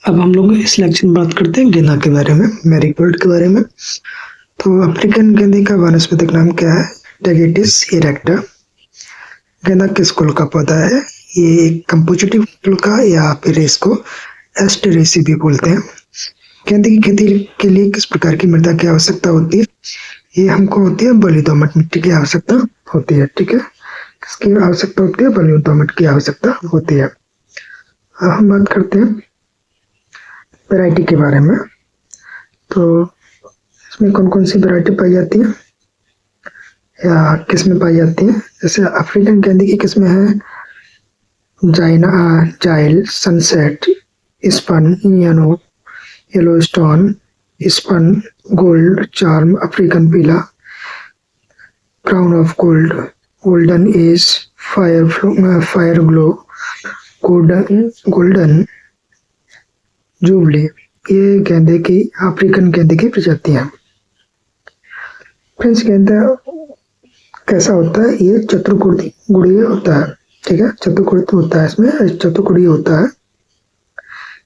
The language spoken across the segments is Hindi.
अब हम लोग इस लेक्चर में बात करते हैं गेंदा के बारे में, मैरीगोल्ड के बारे में। तो अफ्रीकन गेंदे का वानस्पतिक नाम क्या है? डेगेटिस इरेक्टा। गेंदा किस कुल का पौधा है? ये कंपोजिटिव कुल का, या फिर इसको एस्टेरेसी भी बोलते हैं। गेंदे की खेती के लिए किस प्रकार की मृदा की आवश्यकता होती है? ये हमको होती है बलुई दोमट मिट्टी की आवश्यकता होती है। ठीक है, किसकी आवश्यकता होती है? बलुई दोमट की आवश्यकता होती है। अब हम बात करते हैं वैरायटी के बारे में। तो इसमें कौन कौन सी वैरायटी पाई जाती है या किस्में पाई जाती हैं? जैसे अफ्रीकन गेंदे की किस्में हैं जाइना, जाइल, sunset, spun, yellow stone, spun, gold, charm, African पीला, crown of gold, golden age, fire glow, golden jubilee. ये गेंदे की, अफ्रीकन गेंदे की प्रजातियां। फ्रेंच गेंदा कैसा होता है? ये चतुर्कुड़ीय होता है। ठीक है, चतुर्कुड़ित होता है, इसमें चतुर्कुड़ीय होता है।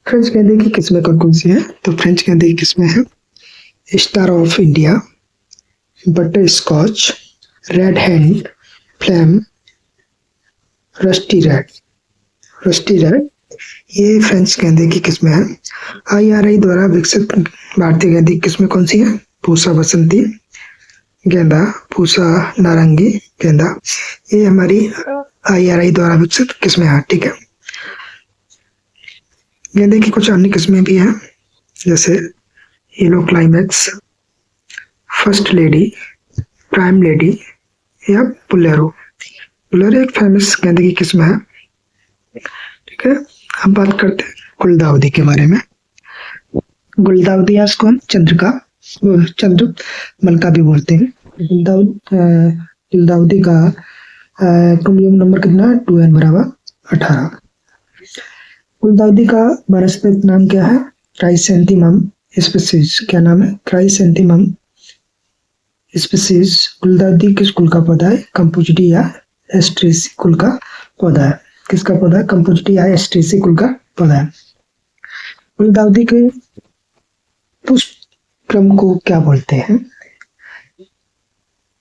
फ्रेंच गेंदे की किस्में कौन कौन सी है? तो फ्रेंच गेंदे की किस्में हैं star of India, butter scotch, red hand, flame, rusty red. ये फ्रेंच गेंदे की किस्में हैं। IRI द्वारा विकसित भारतीय गेंदे की किस्में कौन सी है? पूसा बसंती गेंदा, पूसा नारंगी गेंदा। ये हमारी IRI द्वारा विकसित किस्में हैं। ठीक है, गेंदे की कुछ अन्य किस्में भी हैं, जैसे yellow climax, first lady, prime lady या पुलेरो। पुलेरो एक फेमस गेंदे की किस्म है। ठीक है, अब बात करते हैं गुलदाउदी के बारे में। गुलदाउदी इसको हम चंद्रमल्लिका भी बोलते हैं। गुलदाउदी का क्रोमोसोम नंबर कितना? 2n बराबर 18। गुलदाउदी का वानस्पतिक नाम क्या है? Chrysanthemum species. क्या नाम है? Chrysanthemum species. गुलदाउदी किस कुल का पौधा है? कंपोजिटी या एस्ट्रेसी कुल का पौधा है। किसका पौधा है? कंपोजिटी या एस्ट्रेसी कुल का पौधा है। गुलदाउदी के पुष्प क्रम को क्या बोलते हैं?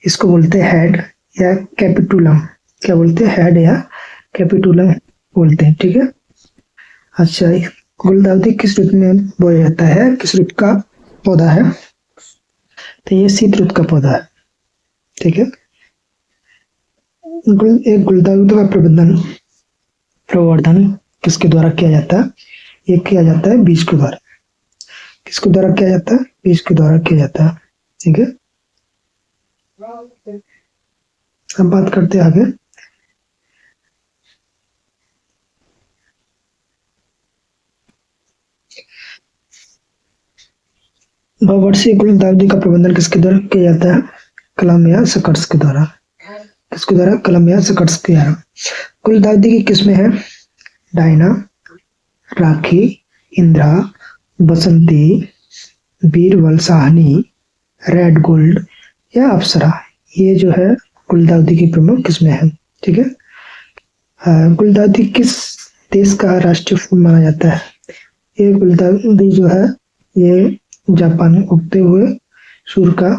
इसको बोलते हैं हेड या कैपिटुलम। क्या बोलते हैं? हेड या कैपिटुलम बोलते हैं। ठीक है, अच्छा, गुलदाउदी किस ऋतु में बोया जाता है? किस ऋतु का पौधा है? तो ये शीत ऋतु का पौधा है। ठीक है, एक गुलदाउदी का प्रवर्धन किसके द्वारा किया जाता है? ये किया जाता है बीज के द्वारा। किसके द्वारा किया जाता है? बीज के द्वारा किया जाता है। ठीक है, अब बात करते हैं आगे। बहुवर्षीय गुलदाउदी का प्रबंधन किसके द्वारा किया जाता है? कलम या सकट्स के द्वारा। किसके द्वारा? कलम या सकट्स के द्वारा। गुलदाउदी की किस्में हैं डायना, राखी, इंदिरा, बसंती, बीरबल साहनी, रेड गोल्ड या अप्सरा। ये जो है गुलदाउदी की प्रमुख किस्में हैं। ठीक है, गुलदाउदी किस देश का राष्ट्रीय फूल माना जाता है? ये गुलदाउदी जो है ये जापान में उगते हुए सूर्य का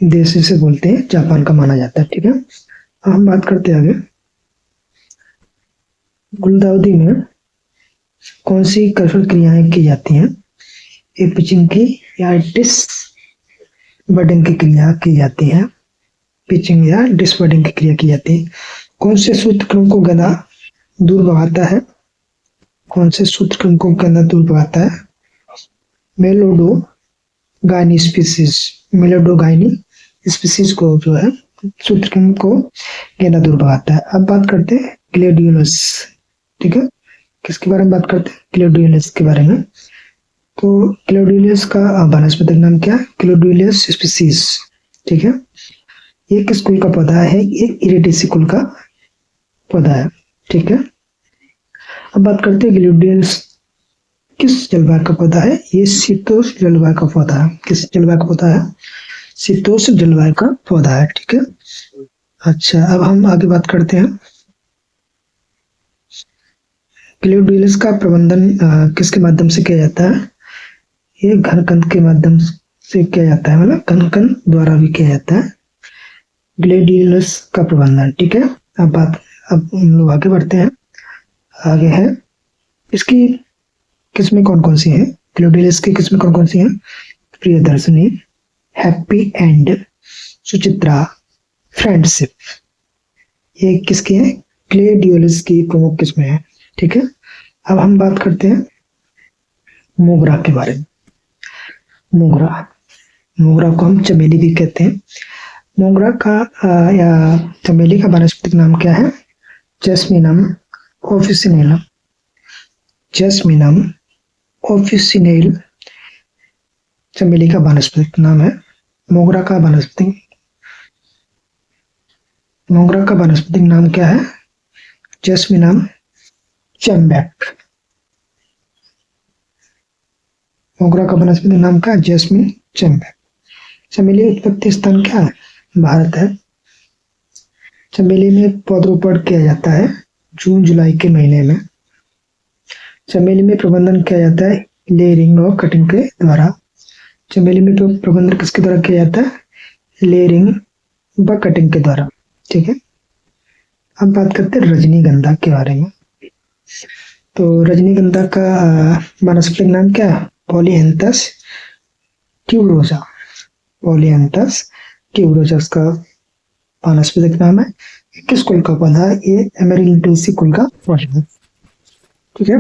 देश से बोलते हैं, जापान का माना जाता है। ठीक है, अब हम बात करते हैं आगे। गुलदाउदी में कौन सी कर्षण क्रियाएं की जाती हैं? ये पिचिंग की या डिसबर्डिंग की क्रिया की जाती है। पिचिंग या डिसबर्डिंग की क्रिया की जाती है। कौन से सूत्रक्रम को गेंदा दूर भगाता है? कौन से सूत्रक्रम को गेंदा दूर भगाता है? मेलोडो गायनी स्पीसीज। मेलोडोगाइनी स्पीसीज को जो है सूत्रक्रम को गेंदा दूर भगाता है। अब बात करते हैं ग्लेडियोलस। ठीक है, किसके बारे में बात करते हैं? ग्लेडियोलस के बारे में। तो ग्लेडियोलस का वानस्पतिक नाम क्या है? Gladiolus species. ठीक है, ये किस कुल का पौधा है? ये इरेटेसी कुल का पौधा है। ठीक है, अब बात करते हैं ग्लेडियोलस किस जलवायु का पौधा है? ये शीतोष्ण जलवायु का पौधा है। किस जलवायु का पौधा है? शीतोष्ण जलवायु का पौधा है। ठीक है, अच्छा, अब हम आगे बात करते हैं ग्लेड ड्यूलिस का प्रबंधन किसके माध्यम से किया जाता है? ये घनकंद के माध्यम से किया जाता है, मतलब घनकंद द्वारा भी किया जाता है ग्लेडियोलस का प्रबंधन। ठीक है, अब हम लोग आगे बढ़ते हैं। आगे है इसकी किस्में कौन कौन सी हैं? ग्लेडियोलस की किस्में कौन कौन सी हैं? Priyadarshini, happy and, Suchitra, friendship. ये किसकी है? ग्लेडियोलस की प्रमुख किस्में हैं। ठीक है, अब हम बात करते हैं मोगरा के बारे में। मोगरा को हम चमेली भी कहते हैं। मोगरा का या चमेली का वानस्पतिक नाम क्या है? जैस्मिनम ऑफिसिनेलम। जैस्मिनम ऑफिसिनेल चमेली का वानस्पतिक नाम है। मोगरा का वानस्पतिक नाम क्या है? जैस्मिनम चैम्बैक। मोगरा का वानस्पतिक नाम क्या है? जैस्मिन चैम्बैक। चमेली उत्पत्ति स्थान क्या है? भारत है। चमेली में पौधरोपण किया जाता है जून जुलाई के महीने में। चमेली में प्रबंधन किया जाता है लेयरिंग और कटिंग के द्वारा। चमेली में तो प्रबंधन किसके द्वारा किया जाता है? लेयरिंग व कटिंग के द्वारा। ठीक है, अब बात करते हैं रजनीगंधा के बारे में। तो रजनीगंधा का वानस्पतिक नाम क्या है? पॉलीहेंथस ट्यूबरोसा। पॉलीहेंथस ट्यूबरोसा का वानस्पतिक नाम है। किस कुल का पौधा है? ये एमेरिल्डेसी कुल का पौधा है। ठीक है,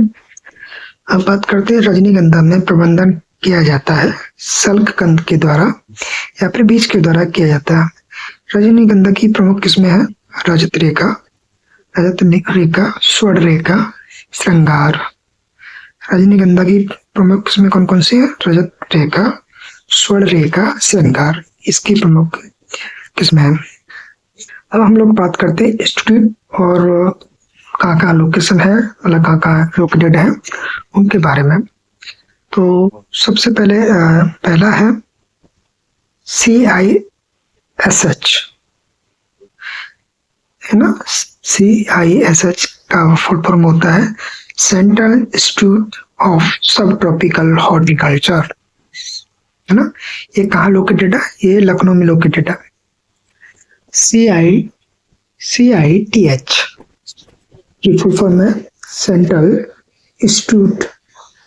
अब बात करते हैं रजनीगंधा में प्रबंधन किया जाता है शल्ककंद के द्वारा या फिर बीज के द्वारा किया जाता है। रजनीगंधा की प्रमुख किस्में हैं रजत रेखा, स्वर्ण रेखा, श्रृंगार। रजनीगंधा की प्रमुख किस्में कौन कौन सी है? रजत रेखा, स्वर्ण रेखा, श्रृंगार, इसकी प्रमुख किस्में हैं। अब हम लोग बात करते हैं इंस्टीट्यूट और कहाँ लोकेशन है, मतलब कहाँ लोकेटेड है, उनके बारे में। तो सबसे पहला है CISH, है ना। CISH का फुल फॉर्म होता है सेंट्रल इंस्टीट्यूट ऑफ सब ट्रॉपिकल हॉर्टिकल्चर, है ना। ये कहाँ लोकेटेड है? ये लखनऊ में लोकेटेड है। CITH की फुल फॉर्म है central institute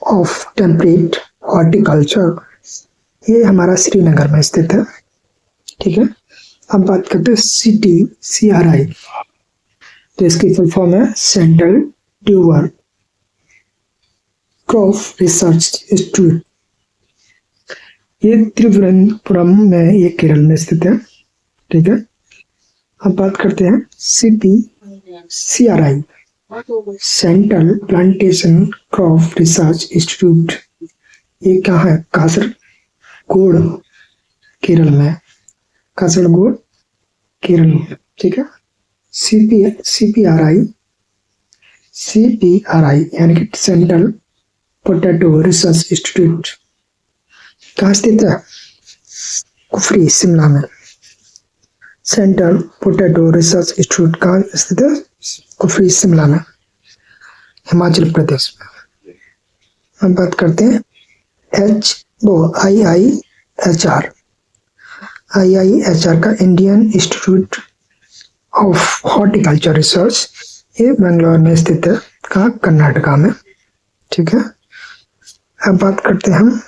of temperate horticulture. ये हमारा श्रीनगर में स्थित है। ठीक है, अब बात करते हैं CRI। तो इसकी फुल फॉर्म है central tuber crop research institute. ये त्रिपुरम में, ये केरल में स्थित है। ठीक है, अब बात करते हैं CRI central plantation crop research institute. ये कहाँ है? कासरगोड केरल में। कासरगोड केरल में। ठीक है, CPRI यानी कि सेंट्रल पोटैटो रिसर्च इंस्टीट्यूट कहाँ स्थित है? कुफरी शिमला में। सेंट्रल पोटैटो रिसर्च इंस्टीट्यूट कहाँ स्थित है? कुफरी शिमला में, हिमाचल प्रदेश में। हम बात करते हैं IIHR का Indian institute of horticulture research. ये बेंगलोर में स्थित है। कहाँ? कर्नाटका में। ठीक है, अब बात करते हैं हम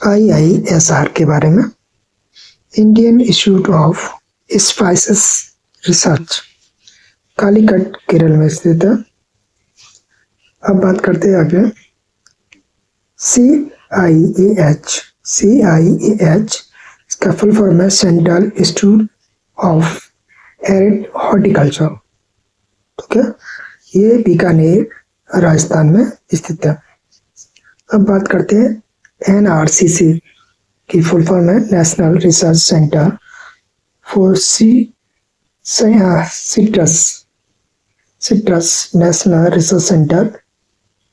IISR के बारे में, Indian institute of spices research, Calicut Kerala में स्थित है। अब बात करते हैं आगे CIAH। इसका फुल फॉर्म है central institute of arid horticulture. ठीक है, ये बीकानेर राजस्थान में स्थित है। अब बात करते हैं NRCC की फुल फॉर्म है national research centre for citrus, national research centre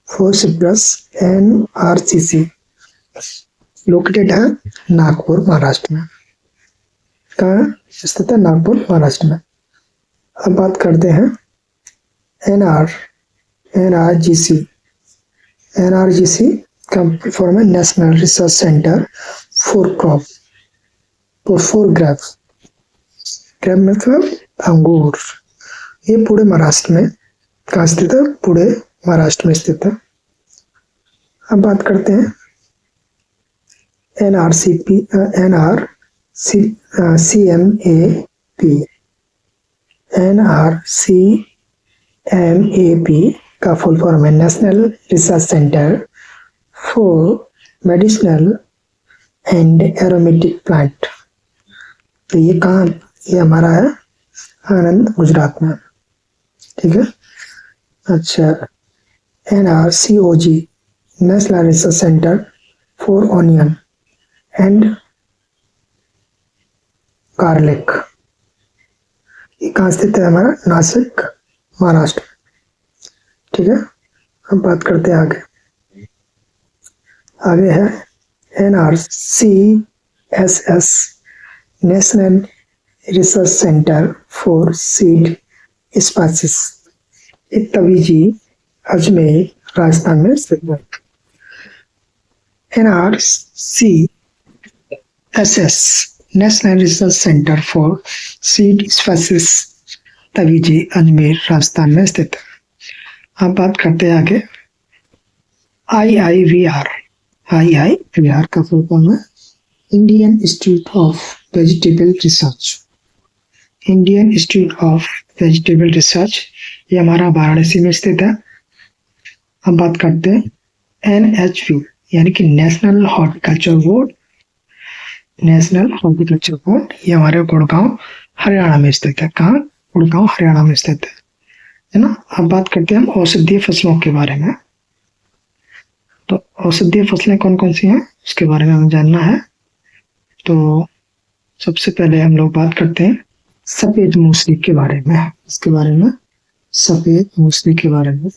for citrus, NRCC located है नागपुर महाराष्ट्र में। कहाँ स्थित है? नागपुर महाराष्ट्र में। अब बात करते हैं NRGC, NRGC का फॉर्म है national research centre for crop, for grapes, grape मतलब अंगूर। ये पुणे महाराष्ट्र में कहाँ स्थित है? पुणे महाराष्ट्र में स्थित है। अब बात करते हैं NRCP, CMAP, NRCMAP का फुल फॉर्म है national research centre for medicinal and aromatic plant. तो ये कहाँ, ये हमारा है आनंद, गुजरात में, ठीक है। अच्छा, NRCOG, national research centre for onion and garlic, ये कहाँ स्थित है? हमारा नासिक, महाराष्ट्र, ठीक है। अब बात करते हैं आगे। आगे है NRCSS, national research centre for seed spices, ये तवीजी अजमेर राजस्थान में स्थित है। NRCSS, national research centre for seed spices, Tabiji Ajmer Rajasthan में स्थित है। अब बात करते हैं आगे IIVR, IIVR का फुल फॉर्म है Indian institute of vegetable research, Indian institute of vegetable research, ये हमारा वाराणसी में स्थित है। अब बात करते हैं NHB, यानी कि national horticulture board, national horticulture board, ये हमारे गुड़गांव हरियाणा में स्थित है। कहाँ? गुड़गांव हरियाणा में स्थित है ना। अब बात करते हैं हम औषधीय फसलों के बारे में। तो औषधीय फसलें कौन कौन सी हैं उसके बारे में हमें जानना है। तो सबसे पहले हम लोग बात करते हैं सफेद मूसली के बारे में, इसके बारे में, सफेद मूसली के बारे में।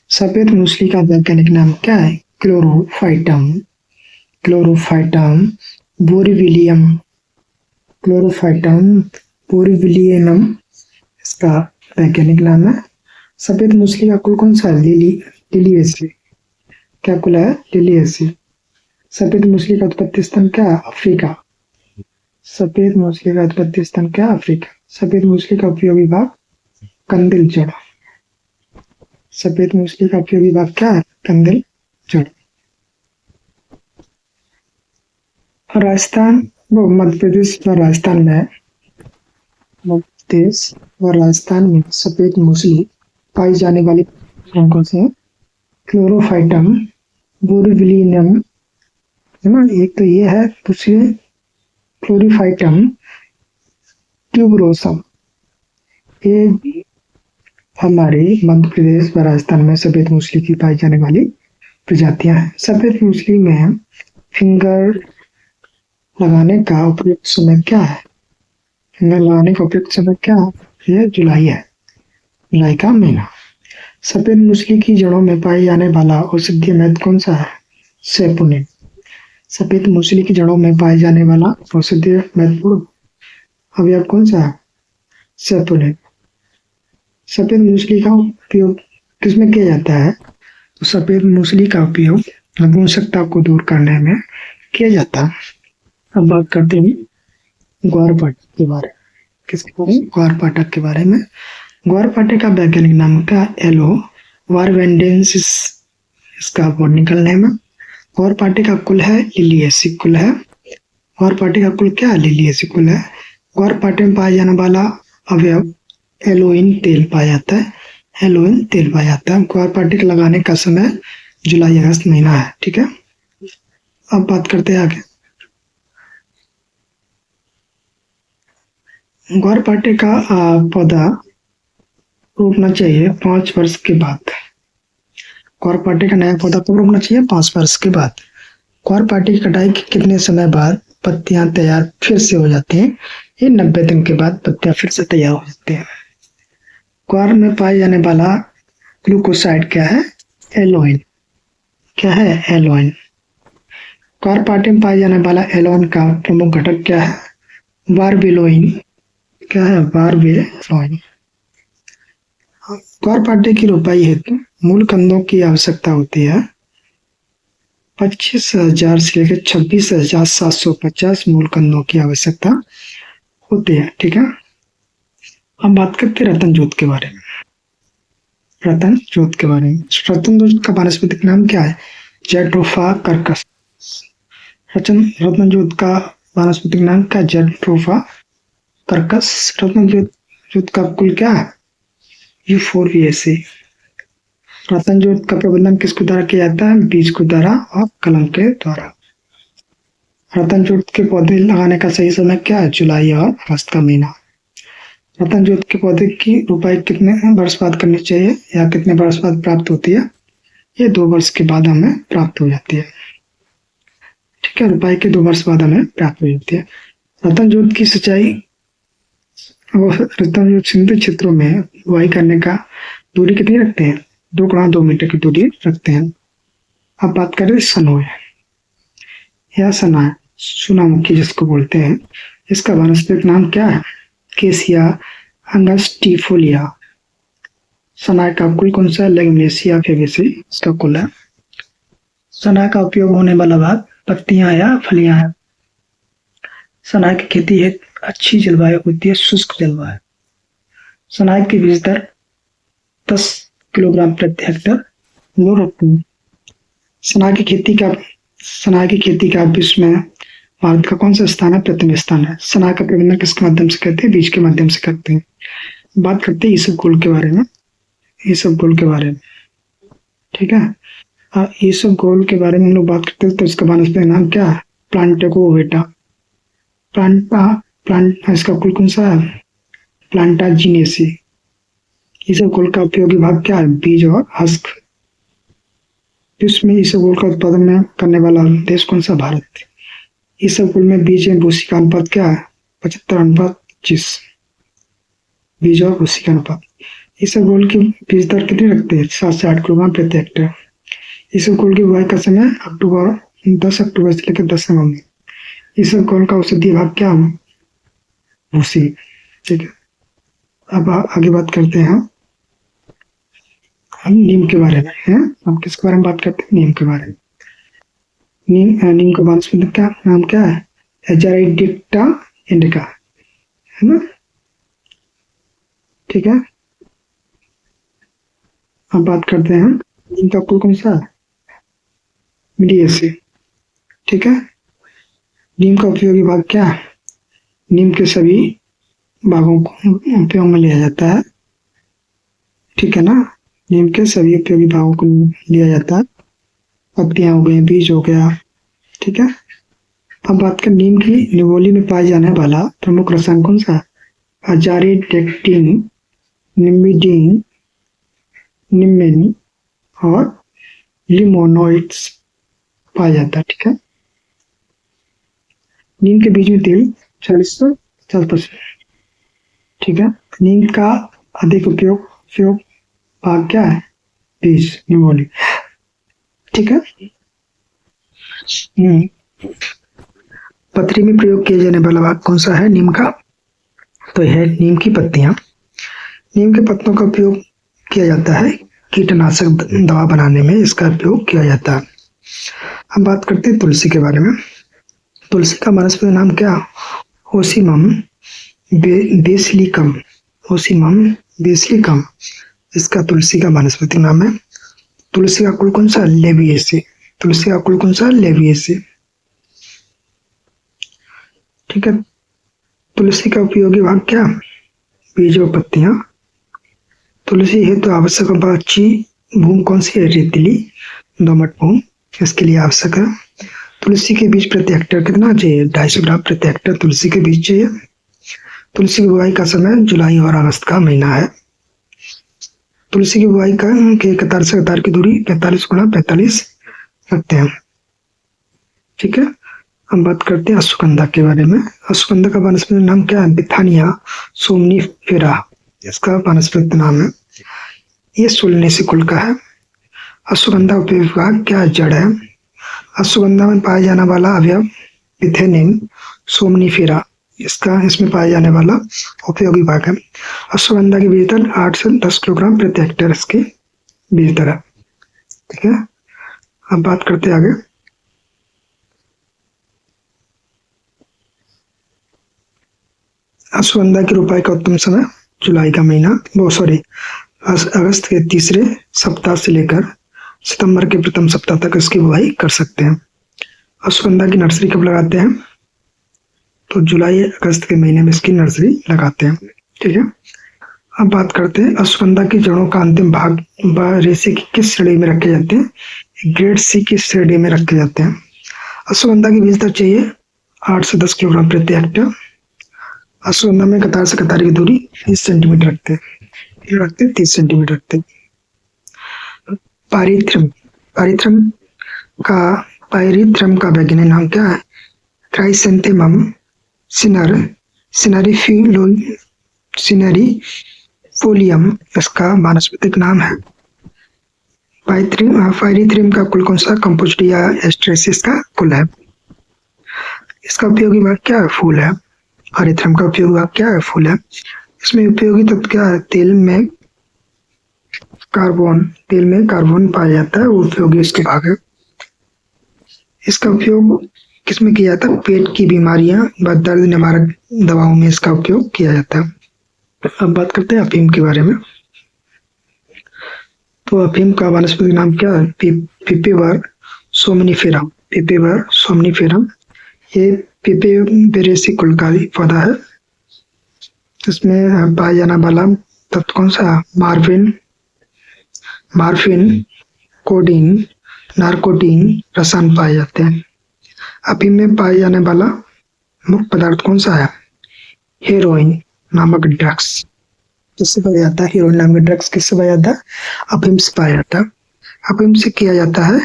सफेद मूसली का वैज्ञानिक नाम क्या है? क्लोरोफाइटम, क्लोरोफाइटम बोरीविलियम, क्लोरोफाइटम बोरीविलियनम इसका वैज्ञानिक नाम है। सफेद मूसली का कुल कौन सा है? लिलिएसी। क्या कुल है? लिलिएसी। सफेद मूसली का उत्पत्ति स्थान क्या है? अफ्रीका। सफेद मूसली का उत्पत्ति स्थान क्या है? अफ्रीका। सफेद मूसली का उपयोगी भाग कंदिल जड़। सफेद मूसली का उपयोगी भाग क्या है? कंदिल जड़। राजस्थान वो मध्य प्रदेश और राजस्थान में, मध्य प्रदेश और राजस्थान में सफेद मूसली पाई जाने वाली कौन कौन से हैं? क्लोरोफाइटम बोरीविलियम, है ना, एक तो ये है। दूसरे क्लोरीफाइटम ट्यूबरोसम, ये हमारे मध्य प्रदेश व राजस्थान में सफेद मूसली की पाई जाने वाली प्रजातियां हैं। सफेद मूसली में फिंगर लगाने का उपयुक्त समय क्या है? फिंगर लगाने का उपयुक्त समय क्या है? ये जुलाई है, जुलाई का महीना। सफेद मूसली की जड़ों में पाए जाने वाला औषधीय महत्व कौन सा है? सेपोनिन। सफेद मूसली की जड़ों में पाए जाने वाला औषधीय महत्वपूर्ण अवयव कौन सा है? सेपोनिन। सफेद मूसली का उपयोग किसमें किया जाता है? तो सफेद मूसली का उपयोग नपुंसकता को दूर करने में किया जाता है। अब बात करते हैं ग्वारपाठक के बारे में। किसके बारे में? ग्वारपाठक के बारे में। ग्वारपाठक का वैज्ञानिक नाम क्या? एलो वारवेंडेंसिस इसका बॉटनिकल नेम है। ग्वारपाठक का कुल है लिलिएसी कुल है। ग्वारपाठक का कुल क्या है? लिलिएसी कुल है। ग्वारपाठक में पाया जाने वाला अवयव एलोइन तेल पाया जाता है, एलोइन तेल पाया जाता है। ग्वारपाठक लगाने का समय जुलाई अगस्त महीना है, ठीक है। अब बात करते हैं आगे। ग्वारपाठक का पौधा रोपना चाहिए 5 वर्ष के बाद। ग्वारपाठक का नया पौधा कब रोपना चाहिए? 5 वर्ष के बाद। ग्वारपाठक की कटाई के कितने समय बाद पत्तियां तैयार फिर से हो जाती हैं? ये 90 दिन के बाद पत्तियां फिर से तैयार हो जाती हैं। ग्वार में पाए जाने वाला ग्लूकोसाइड क्या है? एलोइन। क्या है? एलोइन। ग्वारपाठक में पाए जाने वाला एलोइन का प्रमुख घटक क्या है? वार्बिलोइन। क्या है? वार्बिलोइन। ग्वारपाठक की रोपाई हेतु मूल कंदों की आवश्यकता होती है 25,000 से लेकर 26,750 मूल कंदों की आवश्यकता होती है। ठीक है, अब बात करते हैं रतन जोत के बारे में। रतन जोत के बारे में, रतन जोत का वानस्पतिक नाम क्या है? Jatropha Kirkus. रतन जोत का वानस्पतिक नाम क्या है? Jatropha Kirkus. रतन जोत का कुल क्या है? यूफोरबिएसी। रतन जोत का प्रबंधन किसके द्वारा किया जाता है? बीज के द्वारा और कलम के द्वारा। रतन जोत के पौधे लगाने का सही समय क्या है? जुलाई और अगस्त का महीना। रतन जोत के पौधे की रोपाई कितने वर्ष बाद करनी चाहिए या कितने वर्ष बाद प्राप्त होती है? ये 2 वर्ष के बाद हमें प्राप्त हो जाती है। ठीक है, रोपाई के 2 वर्ष बाद हमें प्राप्त हो जाती है। रतन जोत की सिंचाई और रतन जोत सिंधु क्षेत्रों में बुआई करने का दूरी कितनी रखते हैं? 2 मीटर की दूरी रखते हैं। अब बात करें सनोए या सना, सोनामुखी जिसको बोलते हैं, इसका वानस्पतिक नाम क्या है? केसिया अंगस्टिफोलिया। सनाए का कुल कौन सा? लेगुमिनेसिया फेबेसी इसका कुल है। सनाए का उपयोग होने वाला भाग पत्तियां या फलियां है। सनाए की खेती एक अच्छी जलवायु होती है, शुष्क जलवायु। सनाए की बीज दर 10 किलोग्राम प्रति हेक्टेयर वो रखती है। सनाए की खेती का विश्व में भारत का कौन सा स्थान है? प्रथम स्थान है। सनाए का प्रबंधन किसके माध्यम से करते हैं? बीज के माध्यम से करते हैं। बात करते हैं ईसबगोल के बारे में। ईसबगोल के बारे में, ठीक है, ईसबगोल के बारे में हम लोग बात करते हैं तो इसका वानस्पतिक नाम क्या है? प्लांटेको ओवेटा। इसका कुल कौन सा है? प्लांटाजिनेसी। ईसबगोल का उपयोगी भाग क्या है? बीज और हस्क। विश्व में ईसबगोल का उत्पादन में करने वाला देश कौन सा? भारत। ईसबगोल में बीज एवं भूसी का अनुपात क्या है? 75:25। बीज और भूसी का अनुपात। ईसबगोल की बीज दर कितनी रखते हैं? 7 से 8 किलोग्राम प्रति हेक्टेयर। ईसबगोल की बुआई का समय 10 अक्टूबर से लेकर 10 नवंबर में। ईसबगोल का औषधीय भाग क्या है? भूसी। ठीक है, अब आगे बात करते हैं हम नीम के बारे में। हैं, हम किसके बारे में बात करते हैं? नीम के बारे में। नीम का वानस्पतिक नाम क्या है? एजारिडिक्टा इंडिका, है ना। ठीक है, अब बात करते हैं नीम का कुल कौन सा है? मिडिएसी। ठीक है, नीम का उपयोगी भाग क्या है? नीम के सभी भागों को उपयोग में लिया जाता है। ठीक है ना, नीम के सभी उपयोगी भागों को लिया जाता है। पत्तियां हो गई, बीज हो गया। ठीक है, अब बात करें नीम की निवोली में पाए जाने वाला प्रमुख रसायन कौन सा है? अजारिडेक्टिन, निम्बिडिन, निम्बिन और लिमोनोइड्स पाया जाता है। ठीक है, नीम के बीज में तेल 40 से 50%। ठीक है, नीम का अधिक उपयोग भाग क्या है? बीज, निमोली। ठीक है, पत्री में प्रयोग किया जाने वाला भाग कौन सा है नीम का? तो यह नीम की पत्तियां। नीम के पत्तों का उपयोग किया जाता है कीटनाशक दवा बनाने में, इसका उपयोग किया जाता है। हम बात करते हैं तुलसी के बारे में। तुलसी का वानस्पतिक नाम क्या? Ocimum basilicum. ओसिमम बेसिलिकम इसका तुलसी का वानस्पतिक नाम है। तुलसी का कुल कौन सा? लेविएसी। तुलसी का कुल कौन सा? लेविएसी। ठीक है, तुलसी का उपयोगी भाग क्या? बीज और पत्तियां। तुलसी हेतु तो आवश्यक अच्छी भूमि कौन सी है? रेतीली दोमट भूमि इसके लिए आवश्यक है। तुलसी के बीज प्रति हेक्टेयर कितना चाहिए? 250 ग्राम प्रति हेक्टेयर तुलसी के बीज चाहिए। तुलसी की बुआई का समय जुलाई और अगस्त का महीना है। तुलसी की बुआई के कतार से कतार की दूरी 45x45 रखते हैं। ठीक है, हम बात करते हैं अश्वगंधा के बारे में। अश्वगंधा का वानस्पतिक नाम क्या है? बिथानिया सोमनीफेरा इसका वानस्पतिक नाम है। ये सोलनेसी कुल का है। अश्वगंधा उपयोगी भाग क्या? जड़ है। अश्वगंधा में पाया जाने वाला अवयव पिथेनिन सोमनीफेरा इसमें पाया जाने वाला उपयोगी भाग है। अश्वगंधा की बीज दर 8 से 10 किलोग्राम प्रति हेक्टेयर इसकी बीज दर है। ठीक है, अब बात करते हैं आगे। अश्वगंधा की रोपाई का उत्तम समय जुलाई का महीना, वो सॉरी अगस्त के तीसरे सप्ताह से लेकर सितंबर के प्रथम सप्ताह तक इसकी बुआई कर सकते हैं। अश्वगंधा की नर्सरी कब लगाते हैं? तो जुलाई अगस्त के महीने में इसकी नर्सरी लगाते हैं। ठीक है, अब बात करते हैं अश्वगंधा की जड़ों का अंतिम भाग व रेशे की किस श्रेणी में रखे जाते हैं? ग्रेड सी की श्रेणी में रखे जाते हैं। अश्वगंधा की बीज दर चाहिए 8 से 10 किलोग्राम प्रति हेक्टेयर। अश्वगंधा में कतार से कतार की दूरी 30 सेंटीमीटर रखते हैं, 30 सेंटीमीटर रखते हैं। पायरिथ्रम पायरिथ्रम का वैज्ञानिक नाम क्या है? क्राइसेंथेमम सिनेरिफोलियम इसका वानस्पतिक नाम है। पायरिथ्रम का कुल कौन सा कंपोजिट या एस्ट्रेसिस का कुल है? इसका उपयोगी भाग क्या है? फूल है। पायरिथ्रम का उपयोगी भाग क्या है? फूल है। इसमें उपयोगी तत्व क्या है? तेल में कार्बन पाया जाता है, वो उपयोगी इसके भाग है। इसका उपयोग किसमें किया जाता है? पेट की बीमारियां व दर्द निवारक दवाओं में इसका उपयोग किया जाता है। अब बात करते हैं अफीम के बारे में। तो अफीम का वानस्पतिक नाम क्या है? पिपेवर सोमनिफेरम। ये पिपेरेसी कुल का पौधा है। इसमें पाया जाने वाला तत्व कौन सा? मार्फिन, कोडीन, नार्कोटीन रसायन पाए जाते हैं। अफीम में पाए जाने वाला मुख्य पदार्थ कौन सा है? हेरोइन नामक ड्रग्स। किससे पाया जाता है? हेरोइन नामक ड्रग्स किससे पाया जाता है? अफीम से पाया जाता है। अफीम से किया जाता है,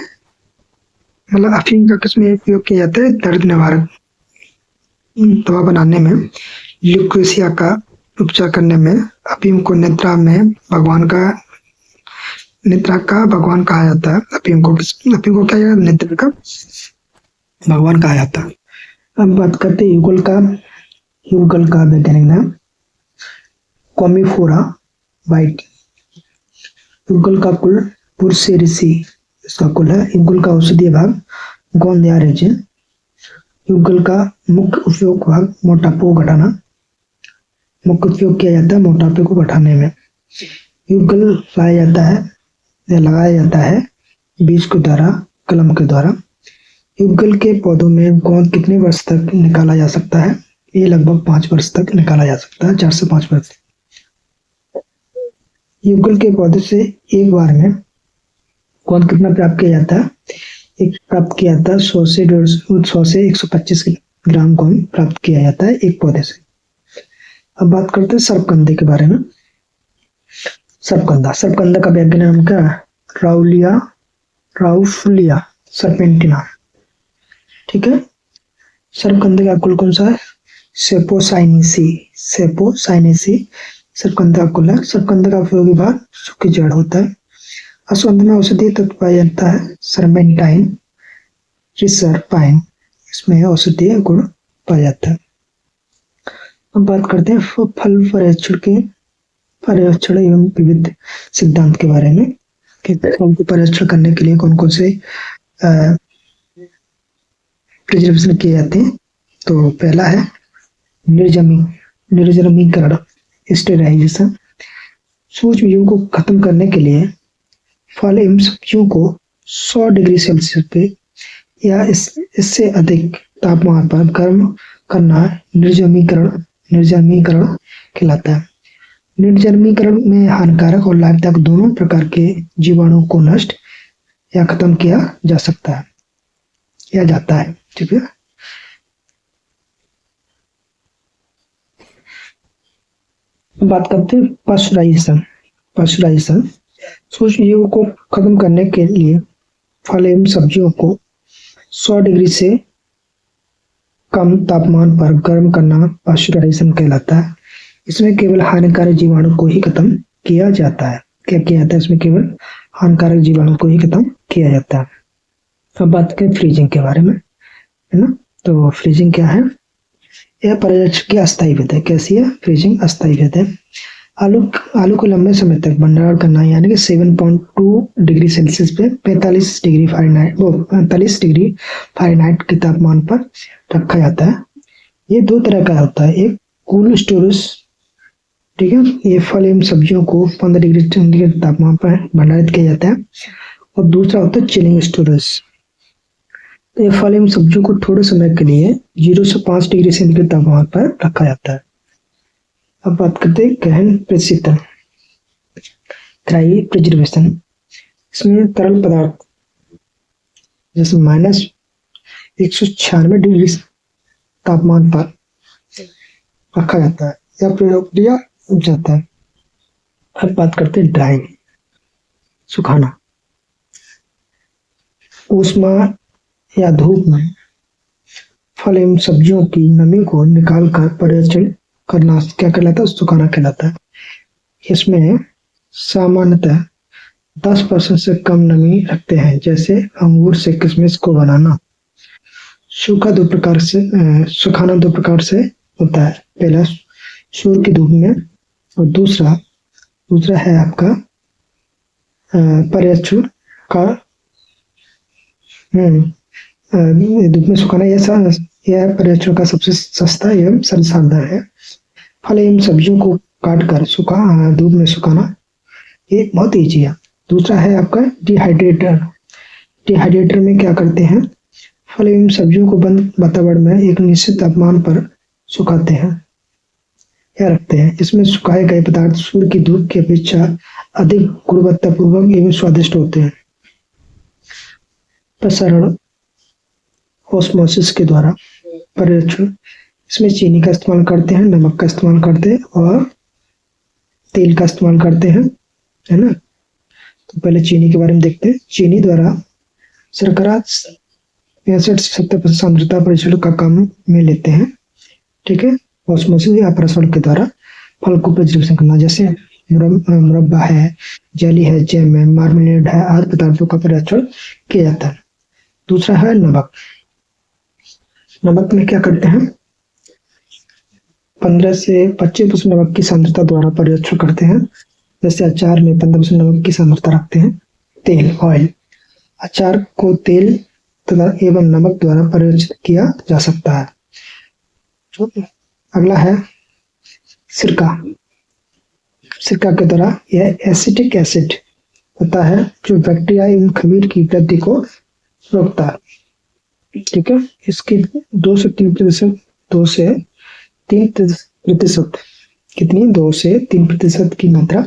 मतलब अफीम का किसमें उपयोग किया जाता है? दर्द निवारक दवा बनाने में, ल्यूकेशिया का उपचार करने में। अफीम को निद्रा का भगवान कहा जाता है। अफीम को क्या जाता है? निद्रा का भगवान कहा जाता है। अब बात करते हैं युगल का वैज्ञानिक नाम कॉमीफोरा वाइट। युगल का कुल पुरसेरेसी इसका कुल है। युगल का औषधीय भाग गोंद या रेजिन। युगल का मुख्य उपयोग भाग मोटापे को घटाना, मुख्य उपयोग किया जाता है मोटापे को घटाने में। युगल पाया जाता है या लगाया जाता है बीज के द्वारा, कलम के द्वारा। युगल के पौधों में गोंद कितने वर्ष तक निकाला जा सकता है? ये लगभग 5 वर्ष तक निकाला जा सकता है, 4 से 5 वर्ष। युगल के पौधे से एक बार में गोंद कितना प्राप्त किया जाता है? प्राप्त किया जाता है 100 से 125 ग्राम गोंद प्राप्त किया जाता है एक पौधे से। अब बात करते हैं सर्पकंदे के बारे में। सर्पकंदा का वैज्ञानिक नाम क्या है? राउफुलिया सर्पेंटिना। ठीक है, सर्पकंदे का कुल कौन सा है? सेपोसाइनेसी सर्पकंदा का कुल है। सर्पकंदे का उपयोगी भाग सूखी जड़ होता है। अश्वगंधा में औषधीय तत्व पाया जाता है सर्मेंटाइन, रिसरपाइन, इसमें औषधीय गुण पाया जाता है। अब बात करते हैं फल पर्यवेक्षण एवं विविध सिद्धांत के बारे में कि फल को पर्यवेक्षण करने के लिए कौन कौन से प्रिजर्वेशन किए जाते हैं। तो पहला है निर्जमीकरण, स्टेराइजेशन। सूक्ष्म जीवों को खत्म करने के लिए फल एवं सब्जियों को 100 डिग्री सेल्सियस पे या इससे अधिक तापमान पर गर्म करना निर्जमीकरण कहलाता है। निर्जमीकरण में हानिकारक और लाभदायक दोनों प्रकार के जीवाणुओं को नष्ट या खत्म किया जा सकता है या जाता है। ठीक है, बात करते हैं पाश्चराइजेशन। सूक्ष्म जीवों को खत्म करने के लिए फल एवं सब्जियों को 100 डिग्री से कम तापमान पर गर्म करना पाश्चराइजेशन कहलाता है। इसमें केवल हानिकारक जीवाणु को ही खत्म किया जाता है। क्या किया जाता है? इसमें केवल हानिकारक जीवाणु को ही खत्म किया जाता है। अब बात करें फ्रीजिंग के बारे में, है ना। तो फ्रीजिंग क्या है? यह पर्यवेक्षण की अस्थायी विधि है। कैसी है फ्रीजिंग? अस्थायी विधि है। आलू आलू को लंबे समय तक भंडारण करना, यानी कि 7.2 डिग्री सेल्सियस पे 45 डिग्री फ़ारेनहाइट के तापमान पर रखा जाता है। ये दो तरह का होता है, एक कोल्ड स्टोरेज, ठीक है, ये फल एवं सब्जियों को 15 डिग्री सेंटीग्रेड तापमान पर भंडारित किया जाता है, और दूसरा होता है चिलिंग स्टोरेज। तो ये फल एवं सब्जियों को थोड़े समय के लिए 0 से 5 डिग्री सेंटीग्रेड तापमान पर रखा जाता है। अब बात करते हैं गहन प्रशीतन, क्राई प्रिजर्वेशन। इसमें तरल पदार्थ जैसे -196 डिग्री तापमान पर रखा जाता है या प्रयोग किया जाता है। अब बात करते हैं ड्राइंग, सुखाना। ऊष्मा या धूप में फल एवं सब्जियों की नमी को निकालकर परिवर्तन करना क्या कहलाता है? सुखाना कहलाता है। इसमें सामान्यतः 10% से कम नमी रखते हैं, जैसे अंगूर से किशमिश को बनाना। सुखाना दो प्रकार से होता है, पहला सूर्य की धूप में, और दूसरा है आपका पर्यवेक्षण का धूप में सुखाना। यह पर्यवेक्षण का सबसे सस्ता एवं सरल साधन है। फल एवं सब्जियों को काटकर धूप में सुखाना ये बहुत ईजी है। दूसरा है आपका डिहाइड्रेटर। डिहाइड्रेटर में क्या करते हैं? फल एवं सब्जियों को बंद वातावरण में एक निश्चित तापमान पर सुखाते हैं या रखते हैं। इसमें सुखाए गए पदार्थ सूर्य की धूप की अपेक्षा अधिक गुणवत्तापूर्वक एवं स्वादिष्ट होते हैं। प्रसारण ऑस्मोसिस के द्वारा परिरक्षण, इसमें चीनी का इस्तेमाल करते हैं, नमक का इस्तेमाल करते हैं और तेल का इस्तेमाल करते हैं, है ना। तो पहले चीनी के बारे में देखते हैं। चीनी द्वारा शर्करा 65 से 70% सांद्रता परिचलन का काम में लेते हैं, ठीक है। ऑस्मोसिस या प्रसारण के द्वारा फल को प्रिजर्वेशन करना, जैसे मुरब्बा है, जेली है, जैम है, मार्मलेड है, आदि पदार्थों का परिरक्षण किया जाता है। दूसरा है नमक। नमक में क्या करते हैं? 15 से 25% नमक की सांद्रता द्वारा परिरक्षण करते हैं, जैसे अचार में 15% नमक की सांद्रता रखते हैं। तेल, ऑयल, अचार को तेल तथा एवं नमक द्वारा परिरक्षित किया जा सकता है। अगला है सिरका। सिरका के द्वारा यह एसिटिक एसिड होता है जो बैक्टीरिया एवं खमीर की वृद्धि को रोकता है, ठीक है। इसकी 2 से 3 प्रतिशत की मात्रा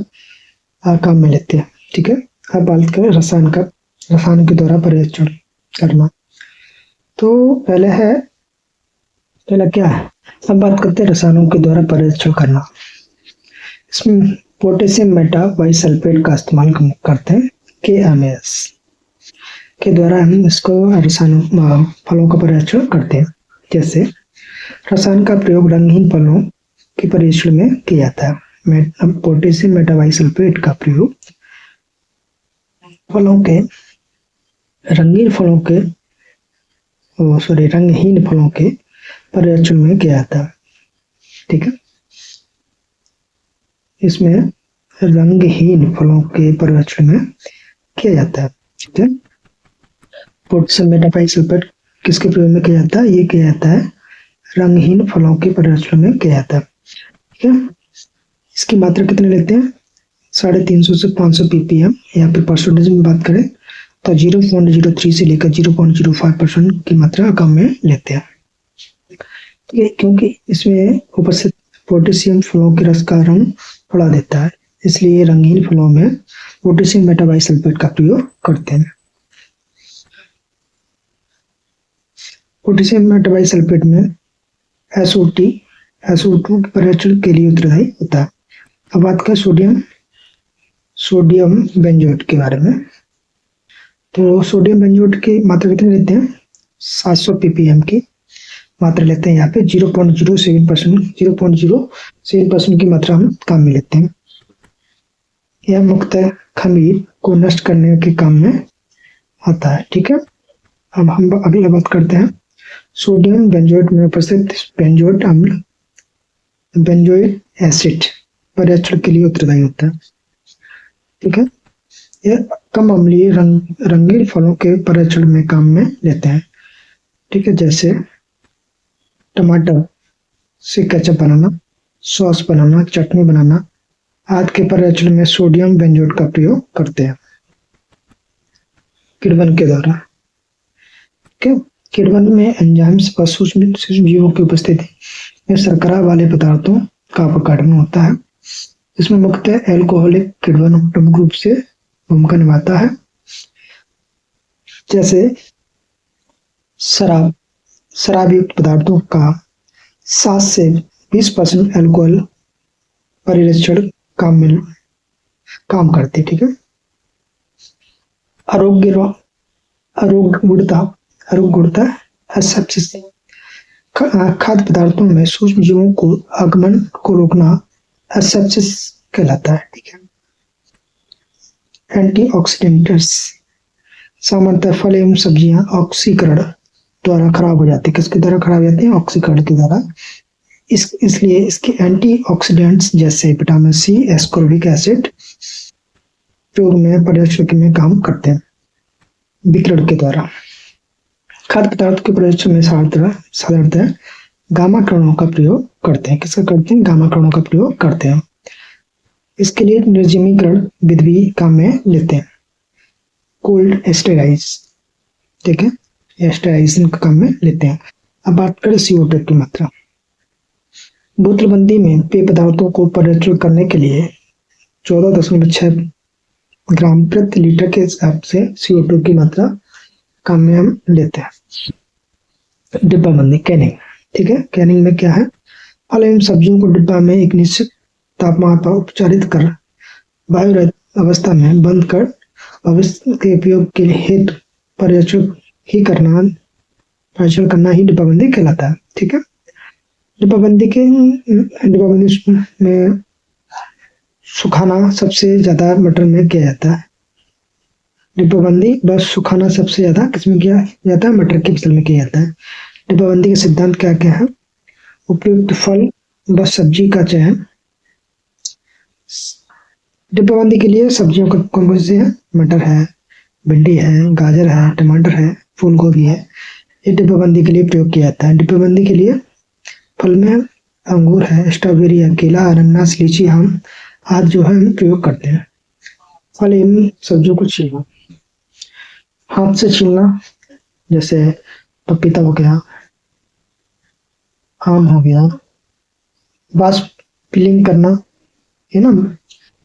काम में लेते हैं, ठीक है। अब बात करें रसायन के द्वारा परिरक्षण करना। तो पहला क्या है? अब बात करते हैं रसायनों के द्वारा परिरक्षण करना। इसमें पोटेशियम मेटाबाइसल्फेट का इस्तेमाल करते हैं, KMS के द्वारा हम इसको फलों का परिरक्षण करते हैं। जैसे रसायन का प्रयोग रंगहीन फलों के परिरक्षण में किया जाता है। पोटेशियम मेटाबाइसल्फेट का प्रयोग रंगहीन फलों के परिरक्षण में किया जाता है, ठीक है। इसमें रंगहीन फलों के परिरक्षण में किया जाता है, ठीक है। पोटेशियम मेटाबाइसल्फेट किसके प्रयोग में किया जाता है? ये किया जाता है रंगहीन फलों के परिरक्षण में किया जाता है, ठीक है। इसकी मात्रा कितने लेते हैं? 350 से 500 ppm, या फिर परसेंटेज में बात करें तो 0.03 से लेकर 0.05% की मात्रा काम में लेते हैं, ठीक है। क्योंकि इसमें उपस्थित पोटेशियम फलों के रस का रंग बढ़ा देता है, इसलिए रंगीन फलों में पोटेशियम मेटाबाइसल्फेट का प्रयोग करते हैं। पोटेशियम मेटाबाइसल्फेट में SO2 के परिरक्षण के लिए उत्तरदायी होता है। अब बात करें सोडियम बेंजोएट के बारे में। तो सोडियम बेंजोएट की मात्रा कितनी लेते हैं? 700 ppm की मात्रा लेते हैं। यहाँ पे 0.07% की मात्रा हम काम में लेते हैं। यह मुख्यतः खमीर को नष्ट करने के काम में आता है, ठीक है। अब हम अगला बात करते हैं सोडियम बेंजोएट में उपस्थित बेंजोइक एसिड पर्यवेक्षण के लिए उत्तरदायी होता है। ठीक है, ये कम अम्लीय रंगीन फलों के पर्यवेक्षण में काम में लेते हैं। ठीक है, जैसे टमाटर से केचप बनाना, सॉस बनाना, चटनी बनाना आदि के पर्यवेक्षण में सोडियम बेंजोएट का प्रयोग करते हैं किण्वन के द्वारा। किण्वन में एंजाइम्स और सूक्ष्म जीवों की उपस्थिति में शर्करा वाले पदार्थों का अपघटन होता है। इसमें मुख्यतः एल्कोहलिक किण्वन प्रमुख रूप से भूमिका निभाता है, जैसे शराब युक्त पदार्थों का 7 से 20% एल्कोहल परिरक्षण काम करते। ठीक है, आरोग्यता एसेप्सिस खाद्य पदार्थों में सूक्ष्म जीवों को आगमन को रोकना एसेप्सिस कहलाता है। ठीक है, एंटीऑक्सीडेंट्स सामान्यतः फल एवं सब्जियां ऑक्सीकरण द्वारा खराब हो जाती है। किसके द्वारा खराब हो जाती है? ऑक्सीकरण के द्वारा। इसलिए इसके एंटीऑक्सीडेंट्स जैसे विटामिन सी, एस्कॉर्बिक एसिड प्रयोग में पर्यवेक्षण में काम करते हैं विकिरण के द्वारा। खाद्य पदार्थ के पर्यवेक्षण में साधारणतः गामा किरणों का प्रयोग करते हैं। किसका करते हैं? गामा किरणों का प्रयोग करते हैं। इसके लिए निर्जमीकरण विधि भी काम में लेते हैं, कोल्ड एस्टेराइज। ठीक है, एस्टेराइजेशन का काम में लेते हैं। अब बात करें CO2 की मात्रा। बोतलबंदी में पेय पदार्थों को पर्यवेक्षण करने के लिए 14.6 ग्राम प्रति लीटर के हिसाब से CO2 की मात्रा काम में हम लेते हैं। डिब्बाबंदी, कैनिंग। ठीक है, कैनिंग में क्या है? फल एवं सब्जियों को डिब्बा में एक निश्चित तापमान पर उपचारित कर वायु रहित अवस्था में बंद कर भविष्य के उपयोग के हेतु पर्यवेक्षण करना ही डिब्बाबंदी कहलाता है। ठीक है, डिब्बाबंदी में सुखाना सबसे ज्यादा मटर में किया जाता है। डिब्बाबंदी बस सुखाना सबसे ज्यादा किसमें किया जाता है? मटर की फसल में किया जाता है। डिब्बाबंदी के सिद्धांत क्या क्या है? उपयुक्त फल व सब्जी का चयन। डिब्बाबंदी के लिए सब्जियों का कौन कौन से है? मटर है, भिंडी है, गाजर है, टमाटर है, फूल गोभी है। ये डिब्बाबंदी के लिए प्रयोग किया जाता है। डिब्बाबंदी के लिए फल में अंगूर है, स्ट्रॉबेरी है, केला, अनानास, लीची, आम आदि जो है हम प्रयोग करते हैं। फल एवं सब्जियों को छीलना, हाथ से छीलना, जैसे पपीता हो गया, आम हो गया। वाष्प पीलिंग करना है ना,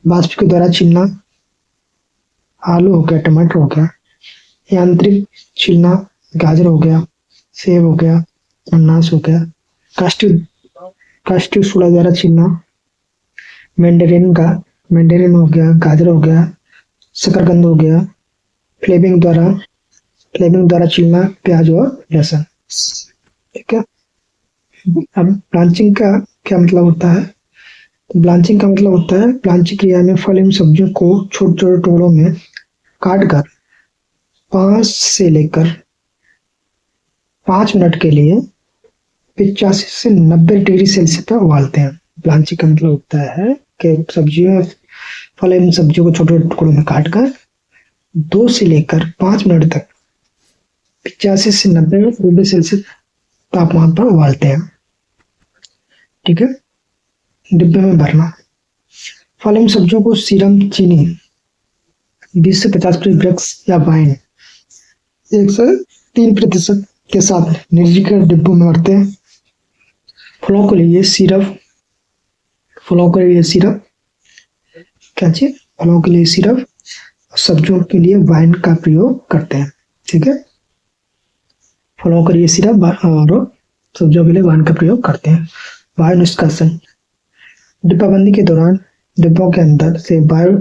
वाष्प के द्वारा छीलना। आलू हो गया, टमाटर हो गया। यांत्रिक छीलना, गाजर हो गया, सेब हो गया, अनानास हो गया। कास्टिक सोडा द्वारा छीलना, मैंडेरिन हो गया, गाजर हो गया, शकरकंद हो गया। फ्लेमिंग द्वारा छीलना, प्याज और लहसुन। ठीक है, अब ब्लांचिंग का क्या मतलब होता है? ब्लांचिंग का मतलब होता है ब्लांचिंग क्रिया में फल एवं सब्जियों को छोटे छोटे टुकड़ों में काटकर 5 से लेकर 5 मिनट के लिए 85 से 90 डिग्री सेल्सियस पर उबालते हैं। ब्लांचिंग का मतलब होता है कि फल एवं सब्जियों को छोटे छोटे टुकड़ों में काटकर 2 से लेकर 5 मिनट तक 85 से 90 डिग्री सेल्सियस तापमान पर उबालते हैं। ठीक है, डिब्बे में भरना। फल एवं सब्जियों को सीरम, चीनी 20 से 50% ड्रग्स या वाइन 1 से 3% के साथ निर्जलीकरण डिब्बों में भरते हैं। फलों के लिए सिरप क्या चीज? फलों के लिए सिरप, सब्जियों के लिए वाइन का प्रयोग करते हैं। ठीक है, फलों के लिए सिरप और सब्जियों के लिए वाइन का प्रयोग करते हैं। वायु निष्कासन। डिब्बाबंदी के दौरान डिब्बों के अंदर से वायु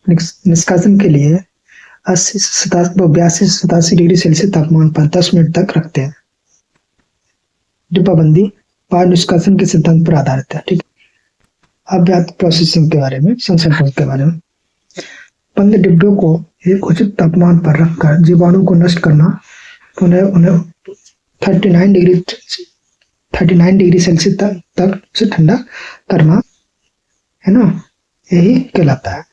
निष्कासन के लिए 82 से 87 डिग्री सेल्सियस तापमान पर 10 मिनट तक रखते हैं। डिब्बाबंदी वायु निष्कासन के सिद्धांत पर आधारित है। ठीक, अब बात प्रोसेसिंग के बारे में, संसाधन के बारे में। बंद डिब्बों को एक उचित तापमान पर रखकर जीवाणु को नष्ट करना, उन्हें 39 डिग्री सेल्सियस तक से ठंडा करना है ना, यही कहलाता है।